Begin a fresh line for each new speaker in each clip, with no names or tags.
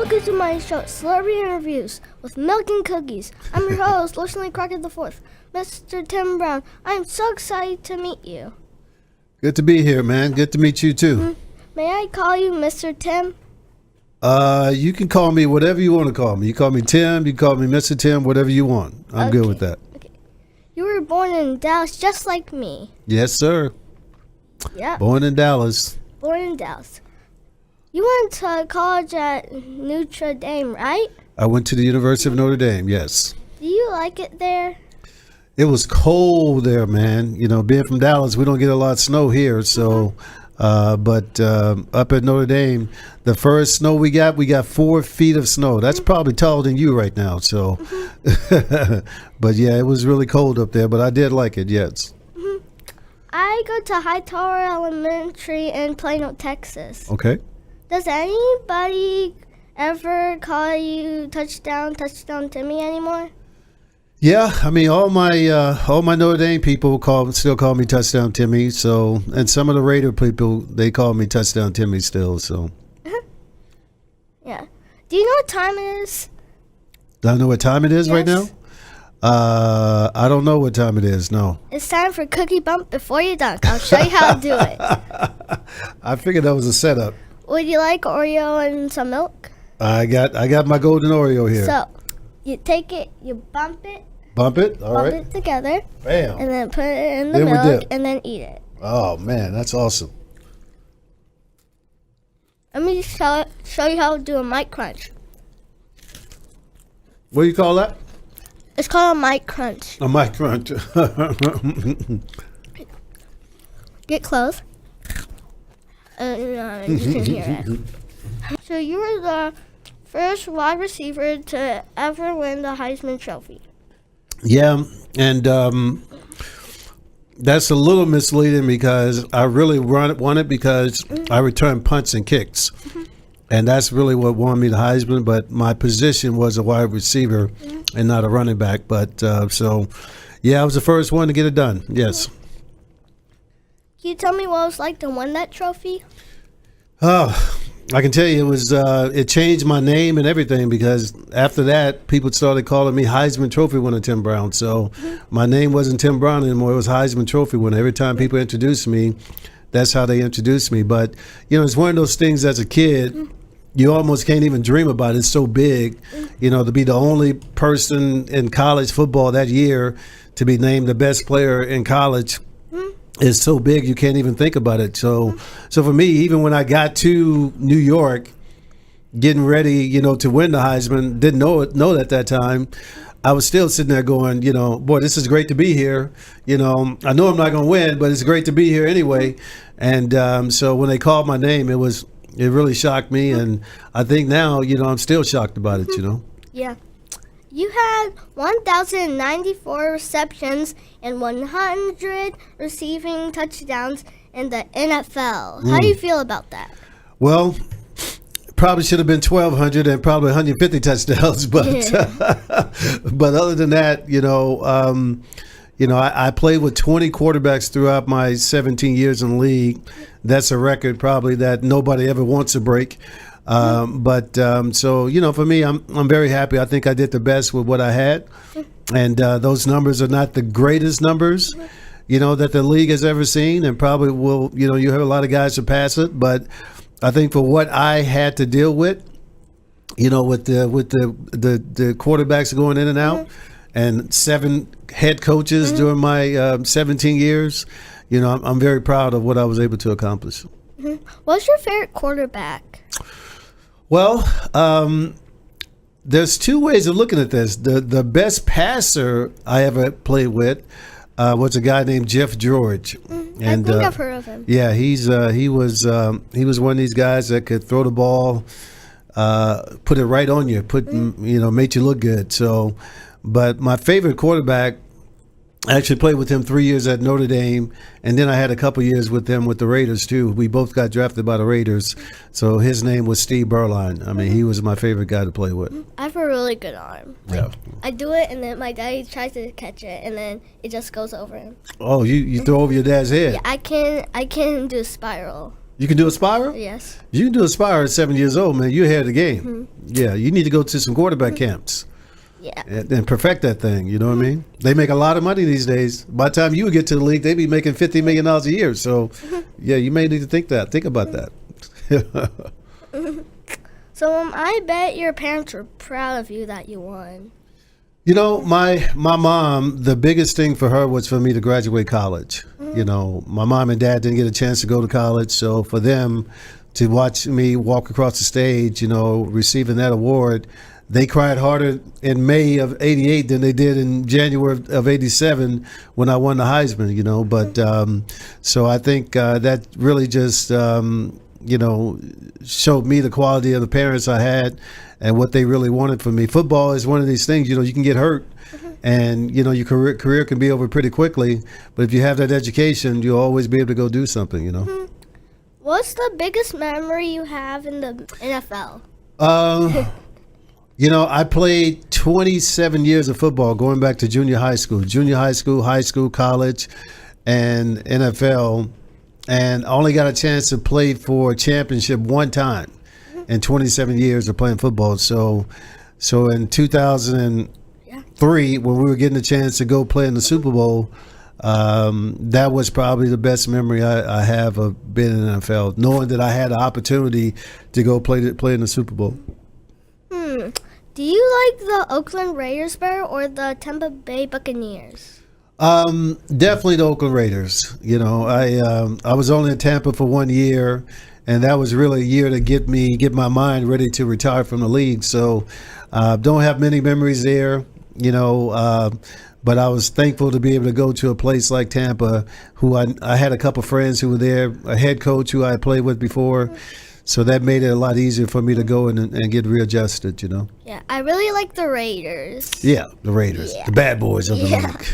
Welcome to my show, Celebrity Interviews with Milk and Cookies. I'm your host, Lauriston IV, Mr. Tim Brown. I am so excited to meet you.
Good to be here, man. Good to meet you, too.
May I call you Mr. Tim?
You can call me whatever you want to call me. You call me Tim, you call me Mr. Tim, whatever you want. I'm good with that.
Okay. You were born in Dallas just like me.
Yes, sir.
Yeah.
Born in Dallas.
Born in Dallas. You went to college at Notre Dame, right?
I went to the University of Notre Dame, yes.
Do you like it there?
It was cold there, man. You know, being from Dallas, we don't get a lot of snow here. So, but up at Notre Dame, the first snow we got 4 feet of snow. That's probably taller than you right now. So, but yeah, it was really cold up there, but I did like it, yes.
I go to Hightower Elementary in Plano, Texas.
Okay.
Does anybody ever call you touchdown Timmy anymore?
Yeah, I mean all my Notre Dame people still call me touchdown Timmy. So, and some of the Raider people, they call me touchdown Timmy still. So.
Yeah. Do you know what time it is?
Do I know what time it is right now? I don't know what time it is. No.
It's time for cookie bump before you dunk. I'll show you how to do it.
I figured that was a setup.
Would you like Oreo and some milk?
I got my golden Oreo here.
So, you take it, you bump it.
Bump it? All right.
Bump it together.
Bam.
And then put it in the milk and then eat it.
Oh, man, that's awesome.
Let me show you how to do a mic crunch.
What do you call that?
It's called a mic crunch.
A mic crunch.
Get close. You can hear it. So you were the first wide receiver to ever win the Heisman Trophy.
Yeah, and that's a little misleading because I really won it because I returned punts and kicks. And that's really what won me the Heisman, but my position was a wide receiver and not a running back. But so, yeah, I was the first one to get it done, yes.
Can you tell me what it was like to win that trophy?
Oh, I can tell you it was. It changed my name and everything because after that, people started calling me Heisman Trophy winner Tim Brown. So my name wasn't Tim Brown anymore. It was Heisman Trophy winner. Every time people introduced me, that's how they introduced me. But, you know, it's one of those things as a kid, you almost can't even dream about it. It's so big, you know, to be the only person in college football that year to be named the best player in college. It's so big you can't even think about it. So for me, even when I got to New York, getting ready, you know, to win the Heisman, didn't know it at that time. I was still sitting there going, you know, boy, this is great to be here. You know, I know I'm not going to win, but it's great to be here anyway. And so when they called my name, it really shocked me, and I think now, you know, I'm still shocked about it. You know.
Yeah. You had 1,094 receptions and 100 receiving touchdowns in the NFL. How do you feel about that?
Well, probably should have been 1,200 and probably 150 touchdowns, but but other than that, you know, I played with 20 quarterbacks throughout my 17 years in the league. That's a record probably that nobody ever wants to break. So, you know, for me, I'm very happy. I think I did the best with what I had. And those numbers are not the greatest numbers, you know, that the league has ever seen, and probably will, you know, you have a lot of guys to pass it. But I think for what I had to deal with, you know, with the quarterbacks going in and out and 7 head coaches during my 17 years, you know, I'm very proud of what I was able to accomplish.
What's your favorite quarterback?
Well, there's 2 ways of looking at this. The best passer I ever played with was a guy named Jeff George.
And I think I've heard of him.
Yeah, he was one of these guys that could throw the ball, put it right on you, made you look good. So, but my favorite quarterback, I actually played with him 3 years at Notre Dame, and then I had a couple years with him with the Raiders too. We both got drafted by the Raiders, so his name was Steve Berline. I mean, he was my favorite guy to play with.
I have a really good arm.
Yeah.
I do it, and then my daddy tries to catch it, and then it just goes over him.
Oh, you throw over your dad's head?
Yeah, I can do a spiral.
You can do a spiral?
Yes.
You can do a spiral at 7 years old, man. You're ahead of the game. Yeah, you need to go to some quarterback camps.
Yeah.
And perfect that thing, you know what I mean? They make a lot of money these days. By the time you would get to the league, they'd be making $50 million a year. So, yeah, you may need to think about that.
So I bet your parents were proud of you that you won.
You know, my mom, the biggest thing for her was for me to graduate college. You know, my mom and dad didn't get a chance to go to college. So for them to watch me walk across the stage, you know, receiving that award, they cried harder in May of '88 than they did in January of '87 when I won the Heisman, you know. But so I think that really just, you know, showed me the quality of the parents I had and what they really wanted from me. Football is one of these things, you know, you can get hurt and, you know, your career can be over pretty quickly. But if you have that education, you'll always be able to go do something, you know.
What's the biggest memory you have in the NFL?
You know, I played 27 years of football going back to junior high school, high school, college, and NFL, and only got a chance to play for a championship one time in 27 years of playing football. So in 2003, when we were getting a chance to go play in the Super Bowl, that was probably the best memory I have of being in the NFL, knowing that I had the opportunity to go play in the Super Bowl.
Do you like the Oakland Raiders better or the Tampa Bay Buccaneers?
Definitely the Oakland Raiders. You know, I was only in Tampa for 1 year, and that was really a year to get my mind ready to retire from the league. So, don't have many memories there. You know, but I was thankful to be able to go to a place like Tampa, who I had a couple friends who were there, a head coach who I had played with before. So that made it a lot easier for me to go and get readjusted, you know.
Yeah, I really like the Raiders.
Yeah, the Raiders, the bad boys of the league.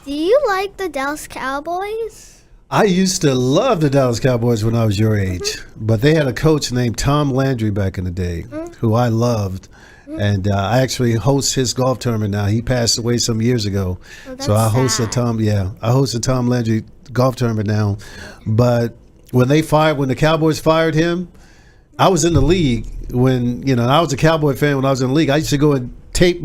Do you like the Dallas Cowboys?
I used to love the Dallas Cowboys when I was your age, but they had a coach named Tom Landry back in the day who I loved. And I actually host his golf tournament now. He passed away some years ago. So I host a Tom Landry golf tournament now. But when the Cowboys fired him, I was in the league when, you know, I was a Cowboy fan when I was in the league. I used to go and tape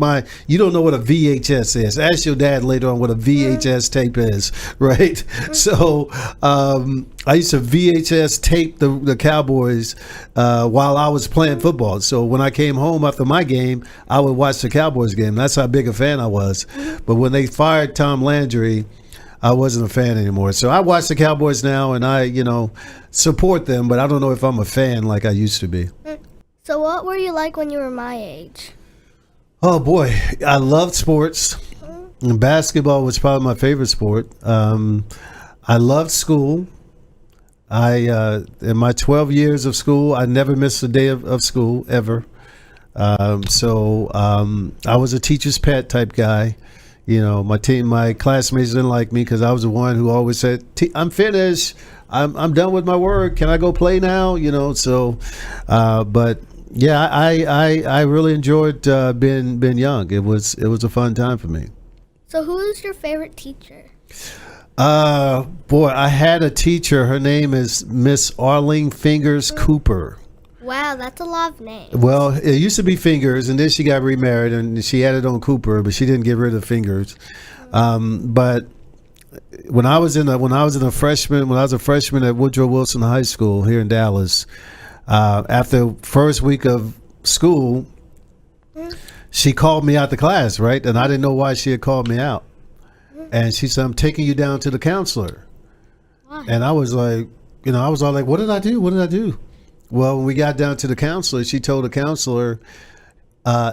you don't know what a VHS is. Ask your dad later on what a VHS tape is, right? So I used to VHS tape the Cowboys while I was playing football. So when I came home after my game, I would watch the Cowboys game. That's how big a fan I was. But when they fired Tom Landry, I wasn't a fan anymore. So I watch the Cowboys now, and I, you know, support them, but I don't know if I'm a fan like I used to be.
So what were you like when you were my age?
Oh, boy. I loved sports. And basketball was probably my favorite sport. I loved school. In my 12 years of school, I never missed a day of school, ever. So I was a teacher's pet type guy. You know, my classmates didn't like me because I was the one who always said, "I'm finished. I'm done with my work. Can I go play now?" You know, so, but yeah, I really enjoyed being young. It was a fun time for me.
So, who is your favorite teacher?
Boy, I had a teacher. Her name is Miss Arlene Fingers Cooper.
Wow, that's a lot of names.
Well, it used to be Fingers, and then she got remarried, and she added on Cooper, but she didn't get rid of Fingers. But when I was a freshman at Woodrow Wilson High School here in Dallas, after the first week of school, she called me out the class, right? And I didn't know why she had called me out. And she said, "I'm taking you down to the counselor."
Why?
And I was like, "What did I do? What did I do?" Well, when we got down to the counselor, she told the counselor,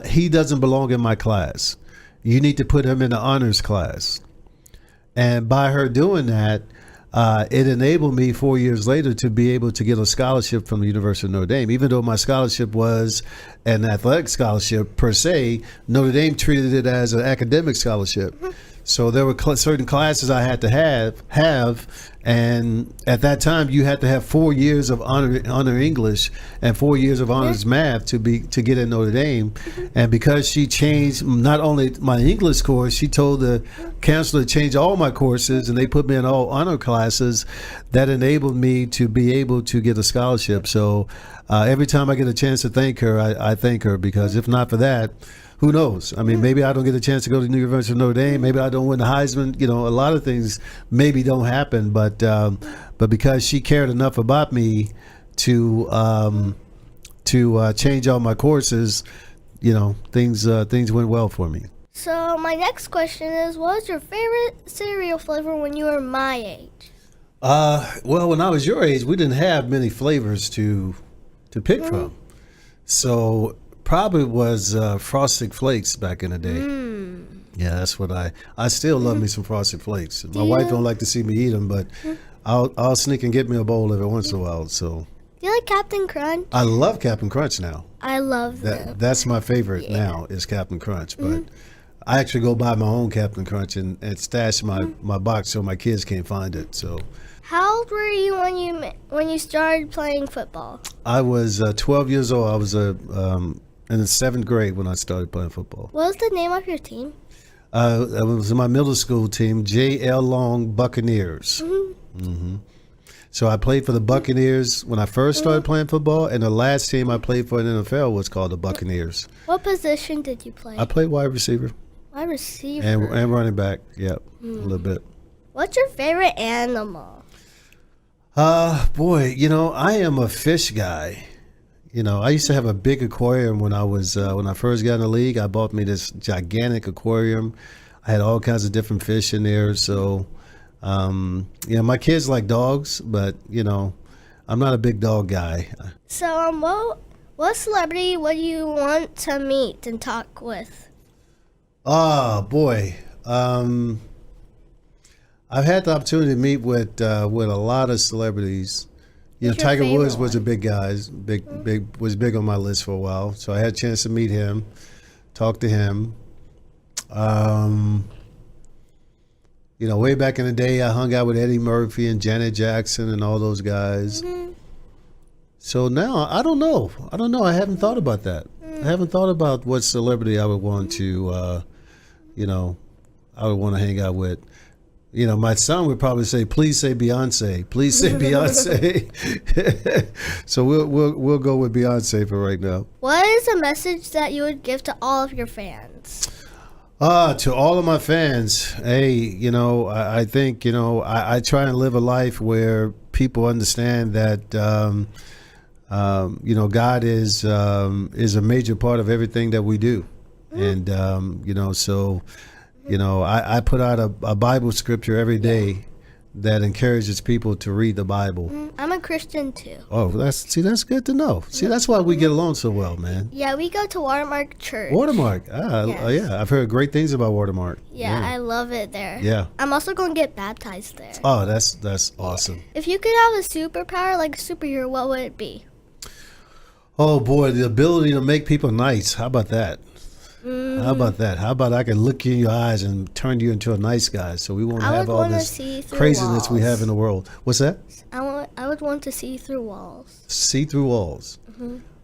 "He doesn't belong in my class. You need to put him in the honors class." And by her doing that, it enabled me 4 years later to be able to get a scholarship from the University of Notre Dame. Even though my scholarship was an athletic scholarship per se, Notre Dame treated it as an academic scholarship. So there were certain classes I had to have, and at that time you had to have 4 years of honor English and 4 years of honors math to get in Notre Dame. And because she changed not only my English course, she told the counselor to change all my courses, and they put me in all honor classes. That enabled me to be able to get a scholarship. So every time I get a chance to thank her, I thank her, because if not for that, who knows? I mean, maybe I don't get a chance to go to the University of Notre Dame. Maybe I don't win the Heisman. A lot of things maybe don't happen. But because she cared enough about me to change all my courses, things went well for me.
So my next question is, what was your favorite cereal flavor when you were my age?
Well, when I was your age, we didn't have many flavors to pick from. So probably was Frosted Flakes back in the day. Yeah, that's what I still love me some Frosted Flakes. My wife don't like to see me eat them, but I'll sneak and get me a bowl every once in a while. So
Do you like Captain Crunch?
I love Captain Crunch now.
I love them.
That's my favorite now is Captain Crunch. But I actually go buy my own Captain Crunch and stash my box so my kids can't find it. So.
How old were you when you started playing football?
I was 12 years old. I was in the 7th grade when I started playing football.
What was the name of your team?
It was my middle school team, J.L. Long Buccaneers. So I played for the Buccaneers when I first started playing football, and the last team I played for in the NFL was called the Buccaneers.
What position did you play?
I played wide receiver.
Wide receiver.
And running back, yep, a little bit.
What's your favorite animal?
Boy, I am a fish guy. I used to have a big aquarium when I first got in the league. I bought me this gigantic aquarium. I had all kinds of different fish in there. So, my kids like dogs, but I'm not a big dog guy.
So, what celebrity would you want to meet and talk with?
Oh boy, I've had the opportunity to meet with a lot of celebrities. Tiger Woods was a big guy, was big on my list for a while. So I had a chance to meet him, talk to him. Way back in the day, I hung out with Eddie Murphy and Janet Jackson and all those guys. So now I don't know. I haven't thought about that. I haven't thought about what celebrity I would want to, I would want to hang out with. My son would probably say, "Please say Beyonce. Please say Beyonce." So we'll go with Beyonce for right now.
What is a message that you would give to all of your fans?
To all of my fans, hey, I think I try and live a life where people understand that God is a major part of everything that we do, and so. I put out a Bible scripture every day that encourages people to read the Bible.
I'm a Christian too.
Oh, that's good to know. See, that's why we get along so well, man.
Yeah, we go to Watermark Church.
Watermark. Yeah, I've heard great things about Watermark.
Yeah, I love it there.
Yeah.
I'm also going to get baptized there.
Oh, that's awesome.
If you could have a superpower like a superhero, what would it be?
Oh boy, the ability to make people nice. How about that? How about that? How about I can look you in your eyes and turn you into a nice guy, so we won't have all this craziness we have in the world. What's that?
I would want to see through walls.
See through walls.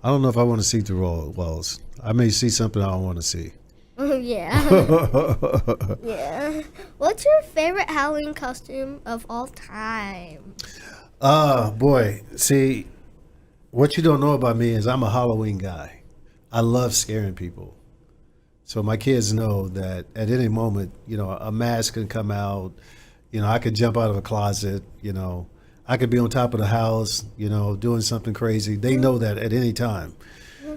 I don't know if I want to see through walls. I may see something I don't want to see.
Yeah. Yeah. What's your favorite Halloween costume of all time?
Boy. See, what you don't know about me is I'm a Halloween guy. I love scaring people. So my kids know that at any moment, a mask can come out. I could jump out of a closet. I could be on top of the house, doing something crazy. They know that at any time.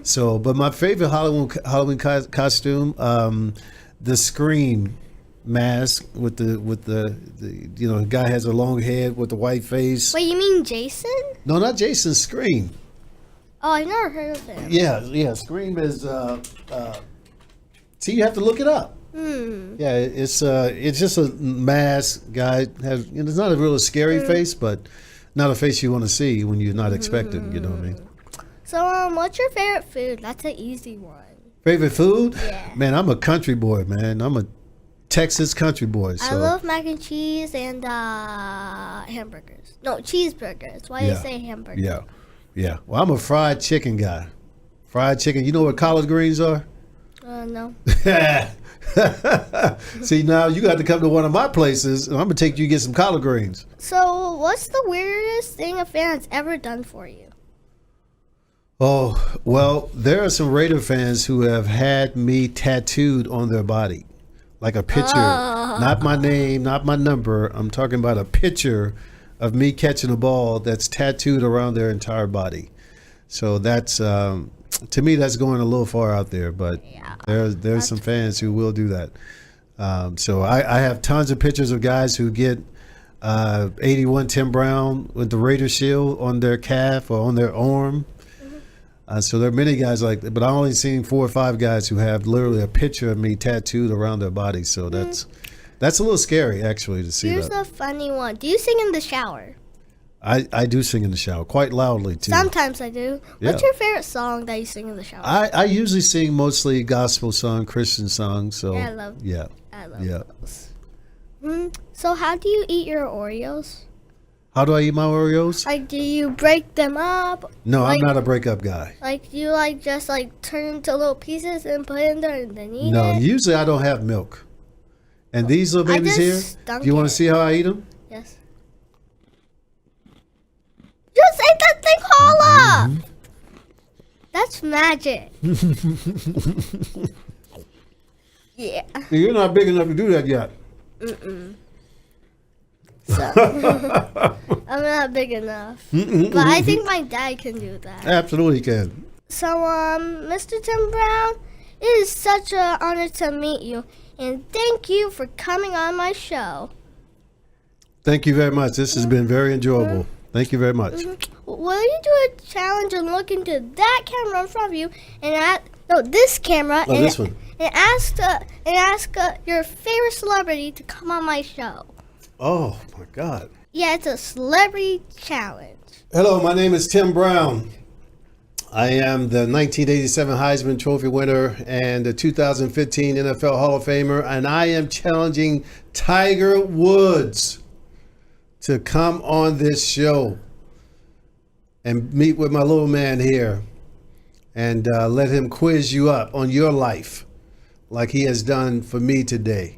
So, but my favorite Halloween costume, the Scream mask with the guy has a long head with the white face.
Wait, you mean Jason?
No, not Jason. Scream.
Oh, I've never heard of him.
Yeah. Scream is. See, you have to look it up. Yeah, it's just a mask guy has. It's not a real scary face, but not a face you want to see when you're not expecting. You know what I mean?
So, what's your favorite food? That's an easy one.
Favorite food?
Yeah.
Man, I'm a country boy, man. Texas country boys.
I
So.
love mac and cheese and hamburgers. No, cheeseburgers. Why do you say hamburgers?
Yeah. Yeah. Well, I'm a fried chicken guy. Fried chicken. You know what collard greens are?
No.
See, now you got to come to one of my places, and I'm going to take you to get some collard greens.
So, what's the weirdest thing a fan has ever done for you?
Oh, well, there are some Raider fans who have had me tattooed on their body. Like a picture. Not my name, not my number. I'm talking about a picture of me catching a ball that's tattooed around their entire body. So that's, to me, that's going a little far out there. But there's some fans who will do that. So I have tons of pictures of guys who get 81 Tim Brown with the Raider shield on their calf or on their arm. So there are many guys like that, but I only seen 4 or 5 guys who have literally a picture of me tattooed around their body. So that's a little scary, actually, to see
Here's
that.
a funny one. Do you sing in the shower?
I do sing in the shower, quite loudly, too.
Sometimes I do.
Yeah.
What's your favorite song that you sing in the shower?
I usually sing mostly gospel song, Christian songs. So
I love those. So how do you eat your Oreos?
How do I eat my Oreos?
Like, do you break them up?
No,
like,
I'm not a breakup guy.
Like, do you just turn into little pieces and put it in there and then eat
No,
it?
usually I don't have milk. And these little babies here, do you want to see how I eat them?
Yes. Just ate that thing whole up! That's magic. Yeah.
You're not big enough to do that yet.
So, I'm not big enough. But I think my dad can do that.
Absolutely can.
So, Mr. Tim Brown, it is such an honor to meet you. And thank you for coming on my show.
Thank you very much. This has been very enjoyable. Thank you very much.
Will you do a challenge and look into that camera in front of you and this camera
Oh, this one.
and ask your favorite celebrity to come on my show?
Oh, my God.
Yeah, it's a celebrity challenge.
Hello, my name is Tim Brown. I am the 1987 Heisman Trophy winner and the 2015 NFL Hall of Famer, and I am challenging Tiger Woods to come on this show and meet with my little man here and let him quiz you up on your life like he has done for me today.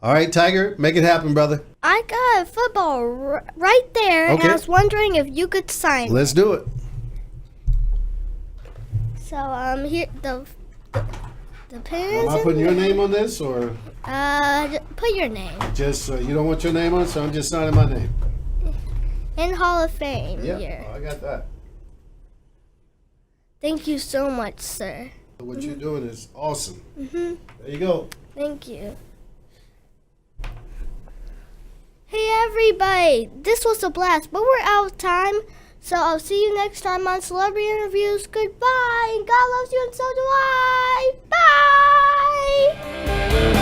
All right, Tiger, make it happen, brother.
I got a football right there, and I was wondering if you could sign it.
Let's do it.
So, here, the pen is
Am I
in
putting your
here.
name on this, or
Put your name.
just you don't want your name on it, so I'm just signing my name?
In Hall of Fame
Yeah,
here.
I got that.
Thank you so much, sir.
What you're doing is awesome. There you go.
Thank you. Hey everybody, this was a blast, but we're out of time. So I'll see you next time on Celebrity Interviews. Goodbye, and God loves you and so do I. Bye!